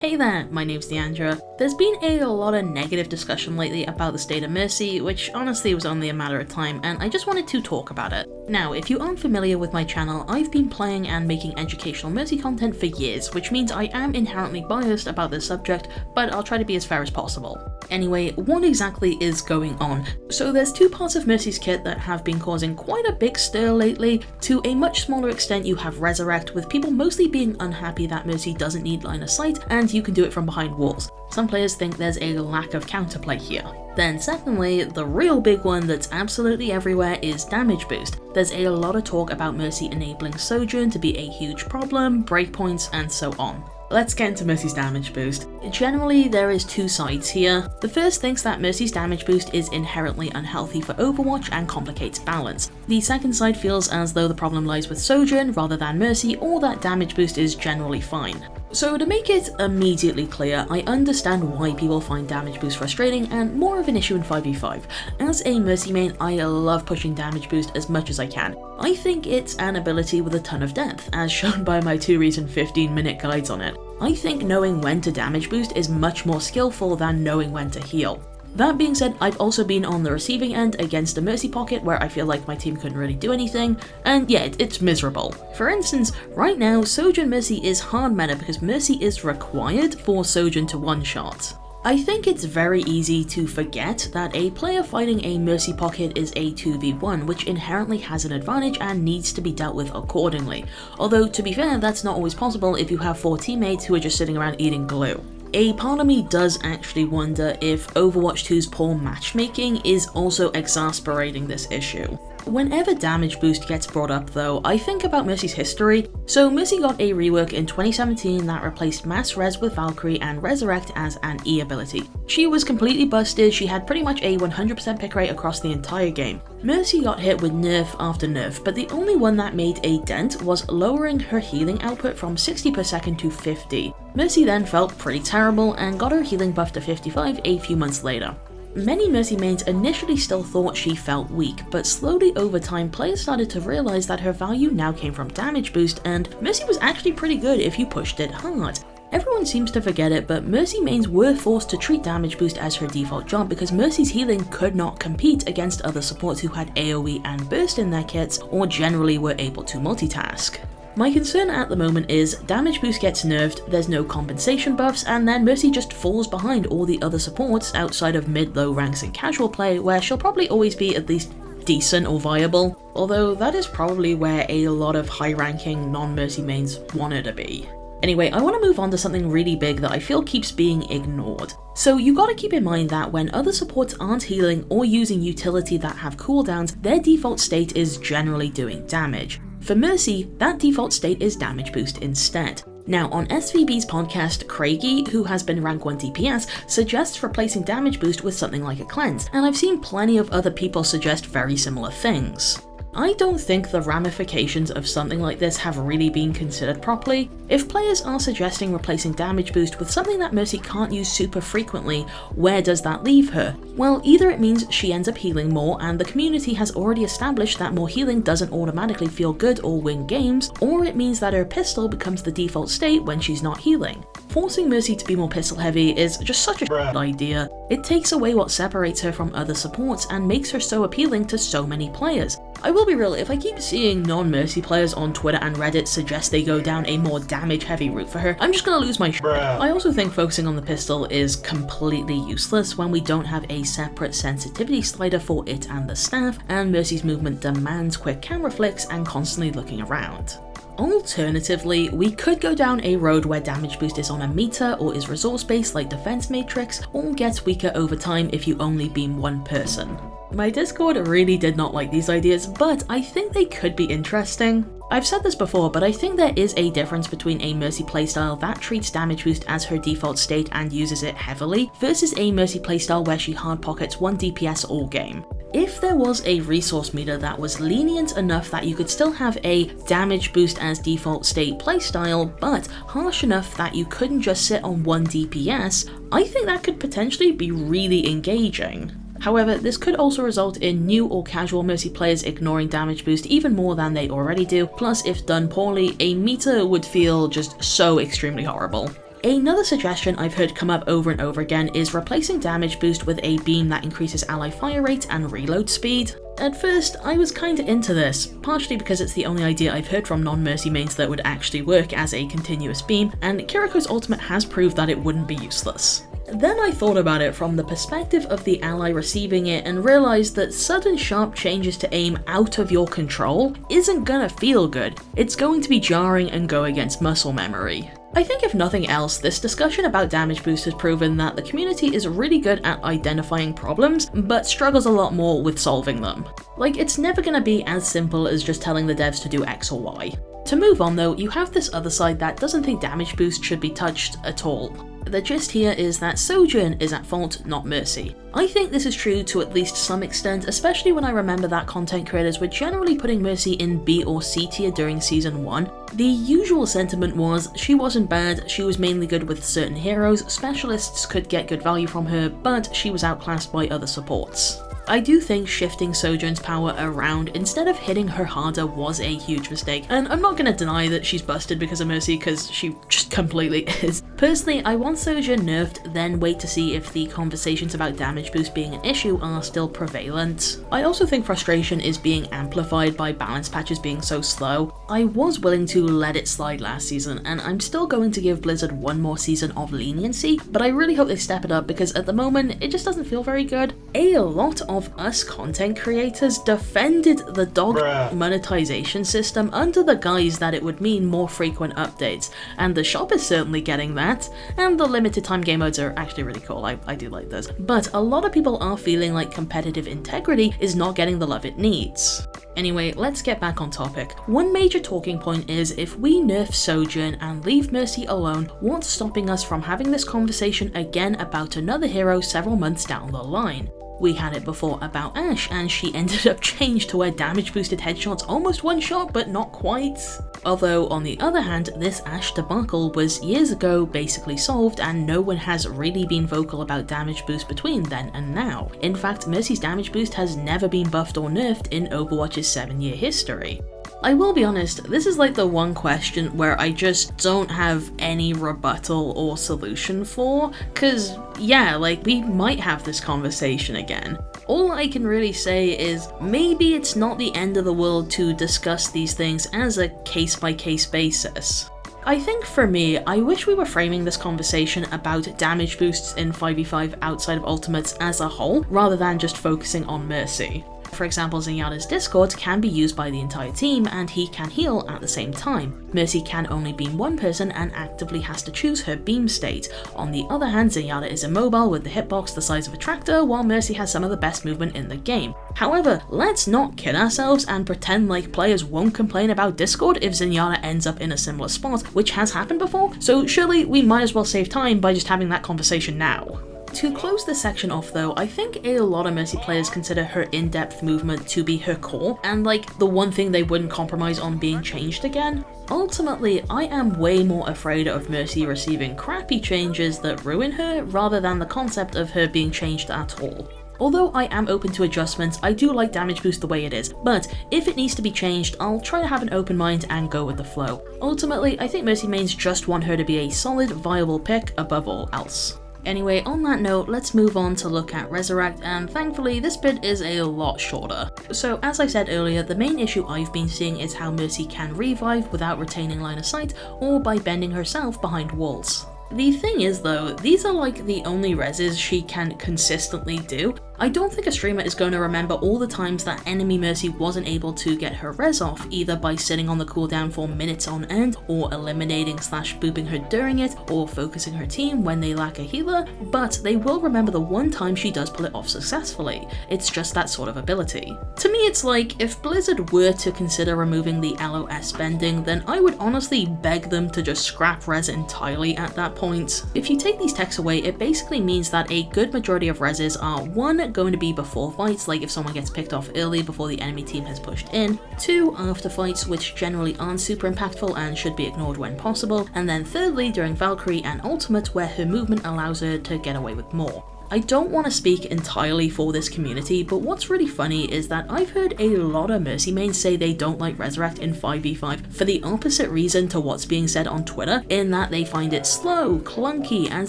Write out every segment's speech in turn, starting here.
Hey there, my name's Niandra. There's been a lot of negative discussion lately about the state of Mercy, which honestly was only a matter of time, and I just wanted to talk about it. Now, if you aren't familiar with my channel, I've been playing and making educational Mercy content for years, which means I am inherently biased about this subject, but I'll try to be as fair as possible. Anyway, what exactly is going on? So there's two parts of Mercy's kit that have been causing quite a big stir lately. To a much smaller extent, you have Resurrect, with people mostly being unhappy that Mercy doesn't need line of sight, and you can do it from behind walls. Some players think there's a lack of counterplay here. Then secondly, the real big one that's absolutely everywhere is DamageBoost. There's a lot of talk about Mercy enabling Sojourn to be a huge problem, breakpoints, and so on. Let's get into Mercy's damage boost. Generally, there is two sides here. The first thinks that Mercy's damage boost is inherently unhealthy for Overwatch and complicates balance. The second side feels as though the problem lies with Sojourn rather than Mercy, or that damage boost is generally fine. So to make it immediately clear, I understand why people find damage boost frustrating and more of an issue in 5v5. As a Mercy main, I love pushing damage boost as much as I can. I think it's an ability with a ton of depth, as shown by my two recent 15-minute guides on it. I think knowing when to damage boost is much more skillful than knowing when to heal. That being said, I've also been on the receiving end against a Mercy pocket where I feel like my team couldn't really do anything, and yeah, it's miserable. For instance, right now, Sojourn Mercy is hard meta because Mercy is required for Sojourn to one-shot. I think it's very easy to forget that a player fighting a Mercy pocket is a 2v1, which inherently has an advantage and needs to be dealt with accordingly. Although, to be fair, that's not always possible if you have 4 teammates who are just sitting around eating glue. A part of me does actually wonder if Overwatch 2's poor matchmaking is also exacerbating this issue. Whenever damage boost gets brought up though, I think about Mercy's history. So Mercy got a rework in 2017 that replaced mass res with Valkyrie and resurrect as an E ability. She was completely busted, she had pretty much a 100% pick rate across the entire game. Mercy got hit with nerf after nerf, but the only one that made a dent was lowering her healing output from 60 per second to 50. Mercy then felt pretty terrible and got her healing buff to 55 a few months later. Many Mercy mains initially still thought she felt weak, but slowly over time players started to realize that her value now came from damage boost, and Mercy was actually pretty good if you pushed it hard. Everyone seems to forget it, but Mercy mains were forced to treat damage boost as her default job because Mercy's healing could not compete against other supports who had AoE and burst in their kits, or generally were able to multitask. My concern at the moment is damage boost gets nerfed, there's no compensation buffs, and then Mercy just falls behind all the other supports outside of mid-low ranks in casual play, where she'll probably always be at least decent or viable, although that is probably where a lot of high-ranking non-Mercy mains want her to be. Anyway, I want to move on to something really big that I feel keeps being ignored. So you gotta keep in mind that when other supports aren't healing or using utility that have cooldowns, their default state is generally doing damage. For Mercy, that default state is damage boost instead. Now, on SVB's podcast, Craigie, who has been rank 1 DPS, suggests replacing damage boost with something like a cleanse, and I've seen plenty of other people suggest very similar things. I don't think the ramifications of something like this have really been considered properly. If players are suggesting replacing damage boost with something that Mercy can't use super frequently, where does that leave her? Well, either it means she ends up healing more and the community has already established that more healing doesn't automatically feel good or win games, or it means that her pistol becomes the default state when she's not healing. Forcing Mercy to be more pistol heavy is just such a bad idea. It takes away what separates her from other supports and makes her so appealing to so many players. I will be real, if I keep seeing non-Mercy players on Twitter and Reddit suggest they go down a more damage-heavy route for her, I'm just gonna lose my shit. I also think focusing on the pistol is completely useless when we don't have a separate sensitivity slider for it and the staff, and Mercy's movement demands quick camera flicks and constantly looking around. Alternatively, we could go down a road where damage boost is on a meter or is resource based like defense matrix, or gets weaker over time if you only beam one person. My Discord really did not like these ideas, but I think they could be interesting. I've said this before, but I think there is a difference between a Mercy playstyle that treats damage boost as her default state and uses it heavily, versus a Mercy playstyle where she hard pockets 1 DPS all game. If there was a resource meter that was lenient enough that you could still have a damage boost as default state playstyle, but harsh enough that you couldn't just sit on 1 DPS, I think that could potentially be really engaging. However, this could also result in new or casual Mercy players ignoring damage boost even more than they already do, plus if done poorly, a meter would feel just so extremely horrible. Another suggestion I've heard come up over and over again is replacing damage boost with a beam that increases ally fire rate and reload speed. At first, I was kinda into this, partially because it's the only idea I've heard from non-Mercy mains that would actually work as a continuous beam, and Kiriko's ultimate has proved that it wouldn't be useless. Then I thought about it from the perspective of the ally receiving it and realised that sudden sharp changes to aim out of your control isn't gonna feel good. It's going to be jarring and go against muscle memory. I think if nothing else, this discussion about damage boost has proven that the community is really good at identifying problems, but struggles a lot more with solving them. Like, it's never gonna be as simple as just telling the devs to do X or Y. To move on though, you have this other side that doesn't think damage boost should be touched at all. The gist here is that Sojourn is at fault, not Mercy. I think this is true to at least some extent, especially when I remember that content creators were generally putting Mercy in B or C tier during Season 1. The usual sentiment was, she wasn't bad, she was mainly good with certain heroes, specialists could get good value from her, but she was outclassed by other supports. I do think shifting Sojourn's power around instead of hitting her harder was a huge mistake, and I'm not gonna deny that she's busted because of Mercy, because she just completely is. Personally, I want Sojourn nerfed, then wait to see if the conversations about damage boost being an issue are still prevalent. I also think frustration is being amplified by balance patches being so slow. I was willing to let it slide last season, and I'm still going to give Blizzard one more season of leniency, but I really hope they step it up because at the moment, it just doesn't feel very good. A lot of us content creators defended the dog monetization system under the guise that it would mean more frequent updates, and the shop is certainly getting that, and the limited time game modes are actually really cool, I do like those. But a lot of people are feeling like competitive integrity is not getting the love it needs. Anyway, let's get back on topic. One major talking point is if we nerf Sojourn and leave Mercy alone, what's stopping us from having this conversation again about another hero several months down the line? We had it before about Ashe, and she ended up changed to where damage boosted headshots almost one shot, but not quite. Although, on the other hand, this Ashe debacle was years ago basically solved, and no one has really been vocal about damage boost between then and now. In fact, Mercy's damage boost has never been buffed or nerfed in Overwatch's 7-year history. I will be honest, this is like the one question where I just don't have any rebuttal or solution for, cause yeah, like we might have this conversation again. All I can really say is maybe it's not the end of the world to discuss these things as a case-by-case basis. I think for me, I wish we were framing this conversation about damage boosts in 5v5 outside of ultimates as a whole, rather than just focusing on Mercy. For example, Zenyatta's Discord can be used by the entire team and he can heal at the same time. Mercy can only beam one person and actively has to choose her beam state. On the other hand, Zenyatta is immobile with the hitbox the size of a tractor, while Mercy has some of the best movement in the game. However, let's not kid ourselves and pretend like players won't complain about Discord if Zenyatta ends up in a similar spot, which has happened before, so surely we might as well save time by just having that conversation now. To close this section off though, I think a lot of Mercy players consider her in-depth movement to be her core, and like the one thing they wouldn't compromise on being changed again. Ultimately, I am way more afraid of Mercy receiving crappy changes that ruin her, rather than the concept of her being changed at all. Although I am open to adjustments, I do like damage boost the way it is, but if it needs to be changed, I'll try to have an open mind and go with the flow. Ultimately, I think Mercy mains just want her to be a solid, viable pick above all else. Anyway, on that note, let's move on to look at Resurrect, and thankfully this bit is a lot shorter. So as I said earlier, the main issue I've been seeing is how Mercy can revive without retaining line of sight or by bending herself behind walls. The thing is though, these are like the only reses she can consistently do. I don't think a streamer is going to remember all the times that enemy Mercy wasn't able to get her res off, either by sitting on the cooldown for minutes on end, or eliminating / booping her during it, or focusing her team when they lack a healer, but they will remember the one time she does pull it off successfully. It's just that sort of ability. To me it's like, if Blizzard were to consider removing the LOS bending, then I would honestly beg them to just scrap res entirely at that point. If you take these techs away, it basically means that a good majority of reses are 1. Going to be before fights, like if someone gets picked off early before the enemy team has pushed in, 2 after fights, which generally aren't super impactful and should be ignored when possible, and then thirdly during Valkyrie and Ultimate, where her movement allows her to get away with more. I don't want to speak entirely for this community, but what's really funny is that I've heard a lot of Mercy mains say they don't like resurrect in 5v5 for the opposite reason to what's being said on Twitter, in that they find it slow, clunky, and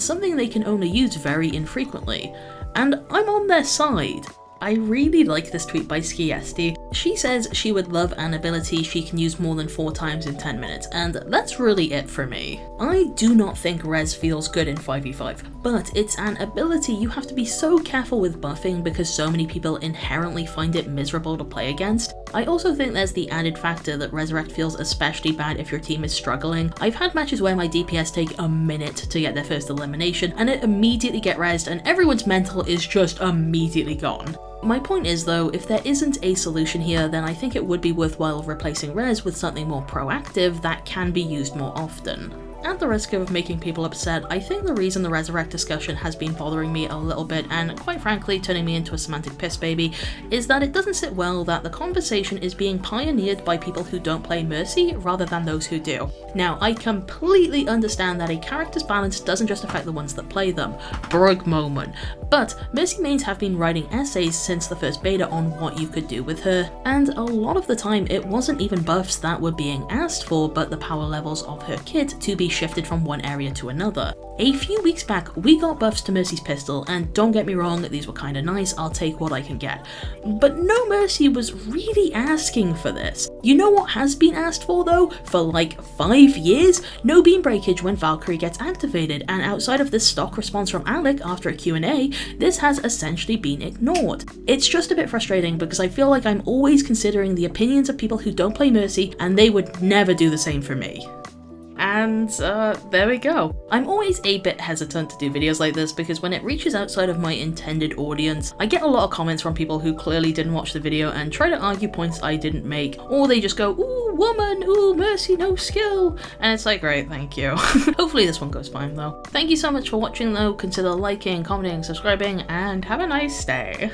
something they can only use very infrequently. And I'm on their side. I really like this tweet by Skiesti. She says she would love an ability she can use more than 4 times in 10 minutes, and that's really it for me. I do not think res feels good in 5v5, but it's an ability you have to be so careful with buffing because so many people inherently find it miserable to play against. I also think there's the added factor that resurrect feels especially bad if your team is struggling. I've had matches where my DPS take a minute to get their first elimination and it immediately get rezzed and everyone's mental is just immediately gone. My point is though, if there isn't a solution here, then I think it would be worthwhile replacing res with something more proactive that can be used more often. At the risk of making people upset, I think the reason the resurrect discussion has been bothering me a little bit and quite frankly turning me into a semantic piss baby is that it doesn't sit well that the conversation is being pioneered by people who don't play Mercy rather than those who do. Now, I completely understand that a character's balance doesn't just affect the ones that play them, brug moment, but Mercy mains have been writing essays since the first beta on what you could do with her, and a lot of the time it wasn't even buffs that were being asked for but the power levels of her kit to be shifted from one area to another. A few weeks back, we got buffs to Mercy's pistol, and don't get me wrong, these were kinda nice, I'll take what I can get. But no Mercy was really asking for this. You know what has been asked for though? For like 5 years? No beam breakage when Valkyrie gets activated, and outside of this stock response from Alec after a Q&A, this has essentially been ignored. It's just a bit frustrating because I feel like I'm always considering the opinions of people who don't play Mercy, and they would never do the same for me. And there we go. I'm always a bit hesitant to do videos like this because when it reaches outside of my intended audience, I get a lot of comments from people who clearly didn't watch the video and try to argue points I didn't make, or they just go, ooh, woman, ooh, Mercy, no skill, and it's like, great, thank you. Hopefully this one goes fine though. Thank you so much for watching though, consider liking, commenting, subscribing, and have a nice day.